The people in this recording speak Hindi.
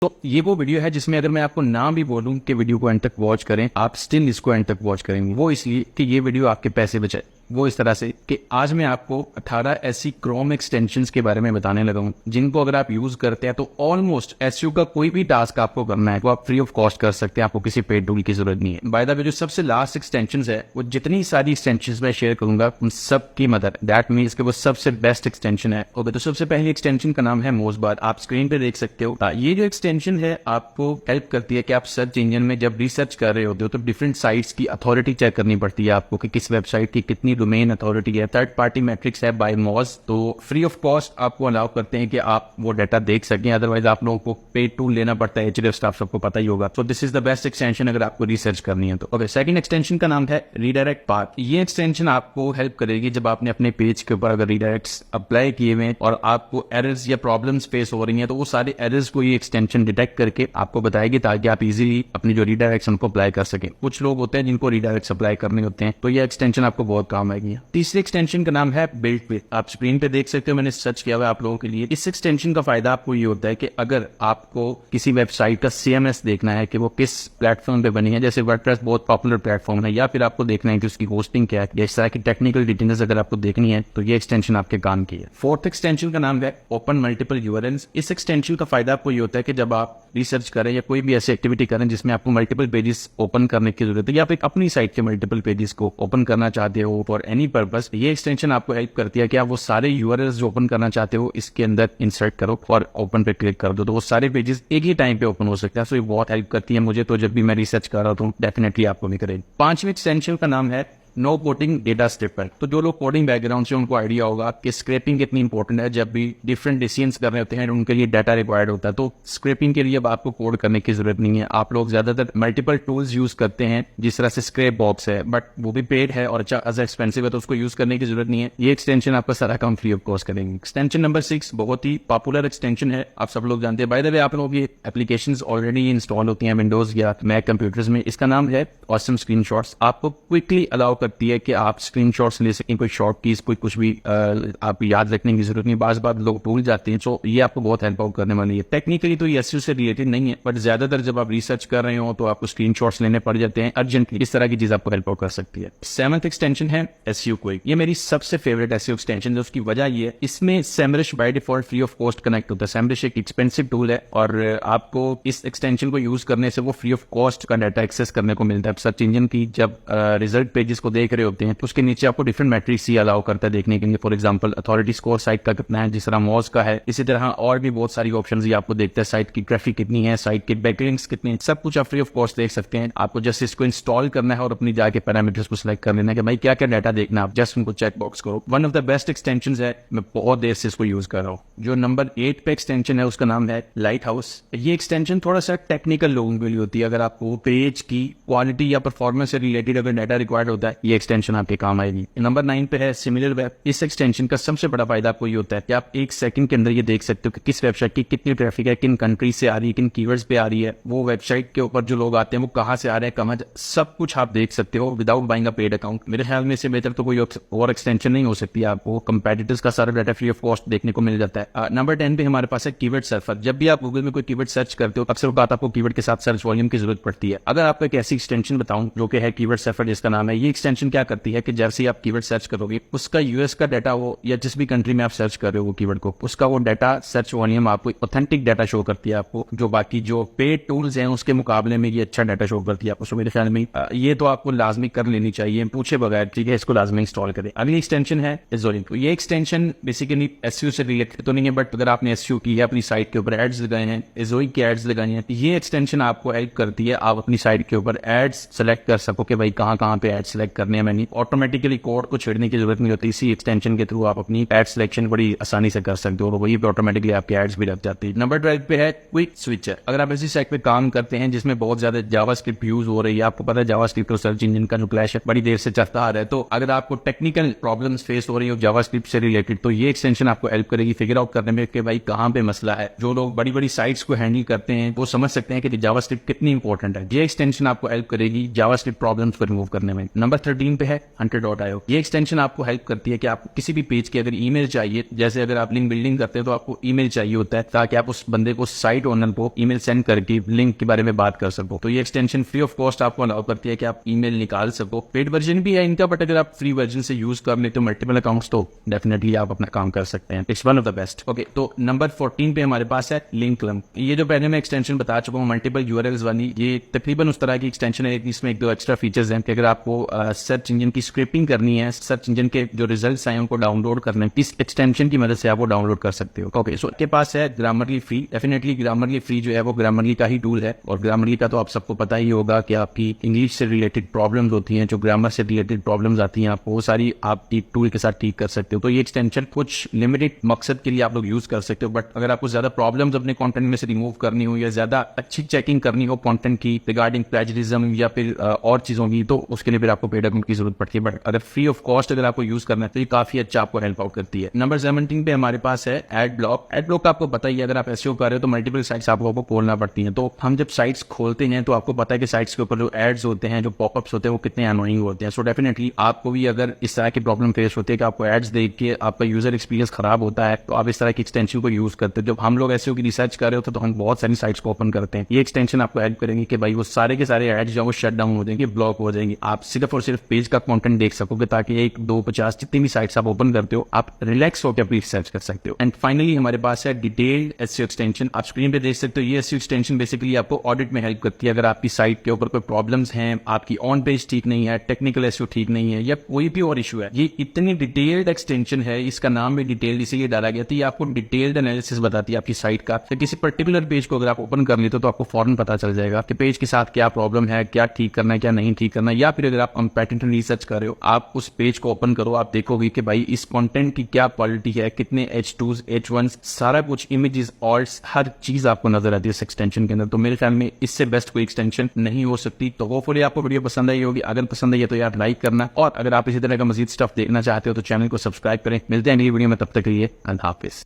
तो ये वो वीडियो है जिसमें अगर मैं आपको ना भी बोलूं कि वीडियो को एंड तक वॉच करें, आप स्टिल इसको एंड तक वॉच करेंगे। वो इसलिए कि ये वीडियो आपके पैसे बचाए। वो इस तरह से कि आज मैं आपको 18 ऐसी क्रोम एक्सटेंशंस के बारे में बताने लगा हूं जिनको अगर आप यूज करते हैं तो ऑलमोस्ट एसईओ का कोई भी टास्क आपको करना है वो आप फ्री ऑफ कॉस्ट कर सकते हैं। आपको किसी पेड टूल की जरूरत नहीं है। बाय द वे, जो सबसे लास्ट एक्सटेंशंस है वो जितनी सारी एक्सटेंशंस मैं शेयर करूंगा उन सब की मदर, दैट मीन्स कि वो सबसे बेस्ट एक्सटेंशन है। ओके, तो सबसे पहली एक्सटेंशन का नाम है मोजबार। आप स्क्रीन पे देख सकते हो। ये जो एक्सटेंशन है आपको हेल्प करती है कि आप सर्च इंजन में जब रिसर्च कर रहे होते हो तो डिफरेंट साइट्स की अथॉरिटी चेक करनी पड़ती है आपको कि किस वेबसाइट की कितनी डोमेन अथॉरिटी है। थर्ड पार्टी मैट्रिक्स है बाय मोज, तो फ्री ऑफ कॉस्ट आपको अलाउ करते हैं कि आप वो डाटा देख सकें। अदरवाइज आप लोगों को पेड टूल लेना पड़ता है। एचडीएफ स्टाफ सबको पता ही होगा। So this is the best extension अगर आपको रिसर्च करनी है तो। ओके, सेकंड एक्सटेंशन का नाम है रीडायरेक्ट पाथ। ये एक्सटेंशन आपको हेल्प करेगी जब आपने अपने पेज के ऊपर अगर रीडायरेक्ट्स अप्लाई किए हुए और आपको एरर्स या प्रॉब्लम्स फेस हो रही हैं तो वो सारे एरर्स को ये एक्सटेंशन डिटेक्ट करके आपको बताएगी ताकि आप इजीली अपनी जो रीडायरेक्शन को अप्लाई कर सकें। कुछ लोग होते हैं जिनको रीडायरेक्ट्स अप्लाई करने होते हैं तो ये एक्सटेंशन आपको बहुत काम आएगी। तीसरे एक्सटेंशन का नाम है बिल्ड पे। आप स्क्रीन पे देख सकते हो, मैंने सर्च किया हुआ है आप लोगों के लिए। इस एक्सटेंशन का फायदा आपको ये होता है कि अगर आपको किसी वेबसाइट का सीएमएस देखना है कि वो किस प्लेटफॉर्म पे बनी है, जैसे वर्डप्रेस बहुत पॉपुलर प्लेटफॉर्म है, या फिर आपको देखना है कि उसकी होस्टिंग क्या है, या इस तरह की टेक्निकल डिटेल्स अगर आपको देखनी है तो ये एक्सटेंशन आपके काम की है। फोर्थ एक्सटेंशन का नाम है ओपन मल्टीपल यूआरएल्स। इस एक्सटेंशन का फायदा आपको ये होता है कि जब आप रिसर्च करें या कोई भी ऐसी एक्टिविटी करें जिसमें आपको मल्टीपल पेजेस ओपन करने की जरूरत है, या फिर अपनी साइट के मल्टीपल पेजेस को ओपन करना चाहते हो फॉर एनी पर्पस, ये एक्सटेंशन आपको हेल्प करती है कि आप वो सारे यूआरएल्स जो ओपन करना चाहते हो इसके अंदर इंसर्ट करो और ओपन पे क्लिक कर दो तो वो सारे पेजेस एक ही टाइम पे ओपन हो सकता है। सो ये बहुत हेल्प करती है मुझे, तो जब भी मैं रिसर्च कर रहा हूँ डेफिनेटली आपको भी करेगी। पांचवें एक्सटेंशन का नाम है नो कोडिंग डेटा स्क्रिपर। तो जो लोग कोडिंग बैकग्राउंड से उनको आइडिया होगा कि स्क्रैपिंग कितनी इंपॉर्टेंट है। जब भी डिफरेंट डिसीजंस कर रहे होते हैं उनके लिए डाटा रिक्वायर्ड होता है, तो स्क्रैपिंग के लिए अब आपको कोड करने की जरूरत नहीं है। आप लोग ज्यादातर मल्टीपल टूल्स यूज करते हैं, जिस तरह से स्क्रैप बॉक्स है, बट वो भी पेड है और अच्छा एक्सपेंसिव है तो उसको यूज करने की जरूरत नहीं है। ये एक्सटेंशन आपका सारा काम फ्री ऑफ कॉस्ट करेंगे। एक्सटेंशन नंबर 6 बहुत ही पॉपुलर एक्सटेंशन है, आप सब लोग जानते हैं। बाय द वे, आप लोगों की एप्लीकेशंस ऑलरेडी इंस्टॉल होती हैं विंडोज या मैक कंप्यूटर्स में। इसका नाम है ऑसम स्क्रीनशॉट्स। आपको क्विकली अलाउ करती है कि आप स्क्रीनशॉट्स ले सकें, कोई शॉर्ट कीज, कोई कुछ भी आप याद रखने की जरूरत नहीं। बार बार लोग भूल जाते हैं, तो ये आपको बहुत हेल्प आउट करने वाली है। टेक्निकली तो ये एसईओ से रिलेटेड नहीं है, बट ज्यादातर जब आप रिसर्च कर रहे हो तो आपको स्क्रीनशॉट्स लेने पड़ जाते हैं अर्जेंटली। इस तरह की चीज आपको हेल्प आउट कर सकती है। सेवंथ एक्सटेंशन है एसईओ क्विक। ये मेरी सबसे फेवरेट एसईओ एक्सटेंशन है। उसकी वजह ये है, इसमें Semrush by default free of cost connect होता है। सेमरिश एक एक्सपेंसिव टूल है और आपको इस एक्सटेंशन को यूज करने से वो फ्री ऑफ कॉस्ट का डाटा एक्सेस करने को मिलता है। सर्च इंजन की जब रिजल्ट पेजेस को देख रहे होते हैं तो उसके नीचे आपको डिफरेंट मैट्रिक्स ही अलाउ करता है देखने के लिए। For example authority score site का कितना है, जिस तरह मॉज का है, इसी तरह और भी बहुत सारी ऑप्शंस ही आपको देखते हैं। साइट की ट्रैफिक कितनी है, साइट के बैकलिंक्स कितने हैं, सब कुछ आप फ्री ऑफ कॉस्ट देख सकते हैं। आपको जस्ट इसको इंस्टॉल करना है और अपनी जाके पैरामीटर्स को सिलेक्ट कर लेना है कि भाई क्या क्या डाटा देखना है, आप जस्ट उनको चेक बॉक्स करो। One of the best extension है, मैं बहुत देर से इसको यूज कर रहा हूँ। जो नंबर 8 पे एक्सटेंशन है उसका नाम है लाइट हाउस। ये एक्सटेंशन थोड़ा सा टेक्निकल लोगों के लिए होती है। अगर आपको पेज की क्वालिटी या परफॉर्मेंस से रिलेटेड अगर डाटा रिक्वायर्ड होता है, ये एक्सटेंशन आपके काम आएगी। नंबर 9 पे है सिमिलर वेब। इस एक्सटेंशन का सबसे बड़ा फायदा आपको ये होता है कि आप एक सेकंड के अंदर ये देख सकते हो कि किस वेबसाइट की कितनी ट्रैफिक है, किन कंट्रीज से आ रही है, किन कीवर्ड्स पे आ रही है, वो वेबसाइट के ऊपर जो लोग आते हैं वो कहाँ से आ रहे हैं, कहाँ, सब कुछ आप देख सकते हो without buying a paid account. मेरे ख्याल में इससे बेहतर तो कोई और एक्सटेंशन नहीं हो सकती। आपको कंपेटिटर्स का सारा डाटा फ्री ऑफ कॉस्ट देखने को मिल जाता है। नंबर 10 पे हमारे पास है कीवर्ड सर्फर। जब भी आप गूगल में कोई कीवर्ड सर्च करते हो अक्सर बात आपको कीवर्ड के साथ सर्च वॉल्यूम की जरूरत पड़ती है। अगर आपको एक ऐसी एक्सटेंशन बताऊं जो कि है कीवर्ड सर्फर जिसका नाम है, ये एक्सटेंशन क्या करती है कि जैसे ही आप कीवर्ड सर्च करोगे उसका यूएस का डाटा हो या जिस भी कंट्री में आप सर्च कर रहे हो वो कीवर्ड को, उसका वो डाटा सर्च वॉल्यूम आपको ऑथेंटिक डाटा शो करती है आपको, जो बाकी जो पेड टूल्स हैं उसके मुकाबले में ये अच्छा डाटा शो करती है आपको। मेरे ख्याल में ये तो आपको लाजमी कर लेनी चाहिए पूछे बगैर, ठीक है, इसको लाजमी इंस्टॉल करें। अगली एक्सटेंशन है एज़ोरिन। तो ये एक्सटेंशन बेसिकली एसईओ से रिलेटेड तो नहीं है, बट अगर आपने एसईओ की है, अपनी साइट के ऊपर एड्स लगाए हैं, एज़ोरिन की एड्स लगाई हैं, ये एक्सटेंशन आपको हेल्प करती है आप अपनी साइट के ऊपर एड्स सेलेक्ट कर सको कि भाई कहाँ पे एड्स सेलेक्ट करने हैं। मैंने ऑटोमेटिकली कोड को छेड़ने की जरूरत नहीं होती। इसी एक्सटेंशन के थ्रू आप अपनी एड सिलेक्शन बड़ी आसानी से कर सकते हो और वही पे ऑटोमेटिकली आपके एड्स भी लग जाती है। नंबर 12 पे है क्विक स्विचर। अगर आप ऐसी साइट पे काम करते हैं जिसमें बहुत ज्यादा जावास्क्रिप्ट यूज हो रही है, आपको पता है जावास्क्रिप्ट और सर्च इंजन का जो क्लैश है बड़ी देर से चलता आ रहा है, तो अगर आपको टेक्निकल प्रॉब्लम्स फेस हो रही हो जावास्क्रिप्ट से रिलेटेड तो ये एक्सटेंशन आपको हेल्प करेगी फिगर आउट करने में कि भाई कहाँ पे मसला है। जो लोग बड़ी बड़ी साइट्स को हैंडल करते हैं वो समझ सकते हैं कि जावास्क्रिप्ट कितनी इंपॉर्टेंट है। ये एक्सटेंशन आपको हेल्प करेगी जावास्क्रिप्ट प्रॉब्लम्स को रिमूव करने में। नंबर 13 पे है hunter.io। ये एक्सटेंशन आपको हेल्प करती है कि आपको किसी भी पेज के अगर ईमेल चाहिए, जैसे अगर आप लिंक बिल्डिंग करते हैं तो आपको ईमेल चाहिए होता है ताकि आप उस बंदे को, साइट ओनर को ईमेल सेंड करके लिंक के बारे में बात कर सको। तो ये एक्सटेंशन फ्री ऑफ कॉस्ट आपको अलाउ करती है कि आप ईमेल निकाल सको। पेड वर्जन भी है इनका, बट अगर आप फ्री वर्जन से यूज कर लेते हो मल्टीपल अकाउंट्स तो डेफिनेटली आप अपना काम कर सकते हैं। It's one of the best. Okay, तो नंबर 14 पे हमारे पास है लिंकलम। ये जो पहले मैं एक्सटेंशन बता चुका हूँ मल्टीपल यूआरएल्स वाली, ये तकरीबन उस तरह की एक्सटेंशन है। इसमें एक दो एक्स्ट्रा फीचर्स हैं कि अगर आपको सर्च इंजन की स्क्रिपिंग करनी है, सर्च इंजन के जो रिजल्ट्स आए उनको डाउनलोड करना है, इस एक्सटेंशन की मदद से आप वो डाउनलोड कर सकते हो। ओके, सो के पास है Grammarly free. Definitely Grammarly free जो है वो ग्रामरली का ही टूल है, और ग्रामरली का तो आप सबको पता ही होगा कि आपकी इंग्लिश से रिलेटेड प्रॉब्लम्स होती हैं, जो ग्रामर से रिलेटेड प्रॉब्लम्स आती हैं, आपको वो सारी आप एक टूल के साथ ठीक कर सकते हो। तो ये एक्सटेंशन कुछ लिमिटेड मकसद के लिए आप लोग यूज कर सकते हो, बट अगर आपको ज्यादा प्रॉब्लम्स अपने कंटेंट में से रिमूव करनी हो या ज्यादा अच्छी चेकिंग करनी हो कंटेंट की रिगार्डिंग प्लेजरिज्म या फिर और चीजों की, तो उसके लिए फिर आपको पेड अकाउंट की जरूरत पड़ती है। बट अगर फ्री ऑफ कॉस्ट अगर आपको यूज करना है तो ये काफी अच्छा आपको हेल्प आउट करती है। नंबर 17 पे हमारे पास है एड ब्लॉक। एड ब्लॉक आपको पता ही है, अगर आप एसईओ कर रहे हो तो मल्टीपल साइट्स आपको खोलना पड़ती हैं। तो हम जब साइट्स खोलते हैं तो आपको पता है कि साइट्स के ऊपर जो एड्स होते हैं, जो पॉपअप्स होते हैं, वो कितने अनोइंग होते हैं। सो डेफिनेटली आपको भी अगर इस तरह की प्रॉब्लम फेस होती है कि आपको एड्स देख के आपका यूजर एक्सपीरियंस खराब होता है, तो आप इस तरह की एक्सटेंशन को यूज करते हैं। जब हम लोग एसईओ की रिसर्च कर रहे होते हैं तो हम बहुत सारी साइट्स को ओपन करते हैं। ये एक्सटेंशन आपको हेल्प करेंगे कि भाई वो सारे के सारे एड्स जो वो शट डाउन हो जाएंगे, ब्लॉक हो जाएंगे। आप सिर्फ और सिर्फ पेज का कंटेंट देख सकोगे, ताकि 1, 2, 50 जितनी भी साइट्स आप ओपन करते हो आप रिलैक्स होकर अपनी रिसर्च कर सकते हो। एंड फाइनली हमारे पास है डिटेल्ड एसईओ एक्सटेंशन। आप स्क्रीन पे देख सकते हो, ये एसईओ एक्सटेंशन बेसिकली आपको ऑडिट में हेल्प करती है। अगर आपकी साइट के ऊपर कोई प्रॉब्लम्स हैं, आपकी ऑन पेज ठीक नहीं है, टेक्निकल एसईओ ठीक नहीं है, या कोई भी और इशू है, ये इतनी डिटेल्ड एक्सटेंशन है, इसका नाम भी डिटेल्ड इसीलिए डाला गया था। ये आपको डिटेल्ड एनालिसिस बताती है आपकी साइट का। तो किसी पर्टिकुलर पेज को अगर आप ओपन कर लेते हो तो आपको फौरन पता चल जाएगा कि पेज के साथ क्या प्रॉब्लम है, क्या ठीक करना है, क्या नहीं ठीक करना है। या फिर अगर आप कंपेटेंट रिसर्च कर रहे हो, आप उस पेज को ओपन करो, आप देखोगे कि भाई इस कंटेंट की क्या क्वालिटी है, कितने H2s, H1s, सारा कुछ, इमेजेस, ऑल्ट्स, हर चीज आपको नजर आती है इस एक्सटेंशन के अंदर। तो मेरे ख्याल में इससे बेस्ट कोई एक्सटेंशन नहीं हो सकती। तो होपफुली आपको वीडियो पसंद आई होगी। अगर पसंद आई है तो यार लाइक करना, और अगर आप इसी तरह का मजीद स्टफ देखना चाहते हो तो चैनल को सब्सक्राइब करें। मिलते हैं अगली वीडियो में, तब तक के लिए अल्लाह हाफिज।